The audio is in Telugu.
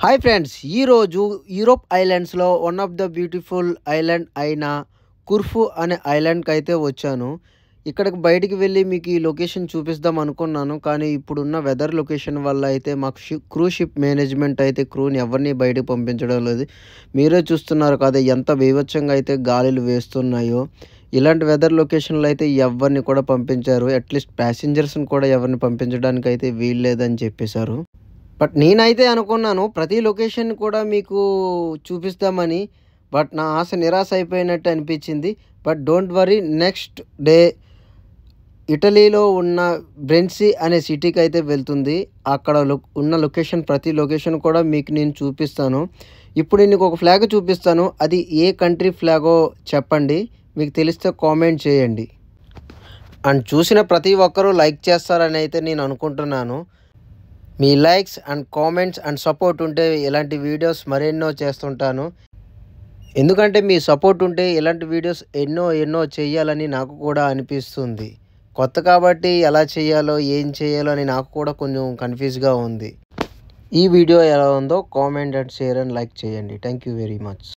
హాయ్ ఫ్రెండ్స్, ఈరోజు యూరోప్ ఐలాండ్స్లో one of the beautiful island అయిన కుర్ఫు అనే ఐలాండ్కి అయితే వచ్చాను. ఇక్కడికి బయటికి వెళ్ళి మీకు ఈ లొకేషన్ చూపిద్దాం అనుకున్నాను. కానీ ఇప్పుడున్న వెదర్ లొకేషన్ వల్ల అయితే మాకు క్రూజ్ షిప్ మేనేజ్మెంట్ అయితే క్రూని ఎవరిని బయటకు పంపించడం లేదు. మీరే చూస్తున్నారు కదా ఎంత బీభత్సంగా అయితే గాలులు వేస్తున్నాయో. ఇలాంటి వెదర్ లొకేషన్లో అయితే ఎవరిని కూడా పంపించారు. అట్లీస్ట్ ప్యాసింజర్స్ని కూడా ఎవరిని పంపించడానికి అయితే వీల్లేదని చెప్పేశారు. బట్ నేనైతే అనుకున్నాను ప్రతి లొకేషన్ కూడా మీకు చూపిస్తామని. బట్ నా ఆశ నిరాశ అయిపోయినట్టు అనిపించింది. But don't worry, next day ఇటలీలో ఉన్న బ్రెన్సీ అనే సిటీకి అయితే వెళ్తుంది. అక్కడ ఉన్న లొకేషన్ ప్రతి లొకేషన్ కూడా మీకు నేను చూపిస్తాను. ఇప్పుడు నేను ఒక ఫ్లాగ్ చూపిస్తాను. అది ఏ కంట్రీ ఫ్లాగో చెప్పండి. మీకు తెలిస్తే కామెంట్ చేయండి. అండ్ చూసిన ప్రతి ఒక్కరూ లైక్ చేస్తారని అయితే నేను అనుకుంటున్నాను. మీ likes and comments and support ఉంటే ఇలాంటి వీడియోస్ మరెన్నో చేస్తుంటాను. ఎందుకంటే మీ సపోర్ట్ ఉంటే ఇలాంటి వీడియోస్ ఎన్నో చేయాలని నాకు కూడా అనిపిస్తుంది. కొత్త కాబట్టి ఎలా చేయాలో ఏం చేయాలో అని నాకు కూడా కొంచెం కన్ఫ్యూజ్గా ఉంది. ఈ వీడియో ఎలా ఉందో comment and share and like చేయండి. Thank you very much.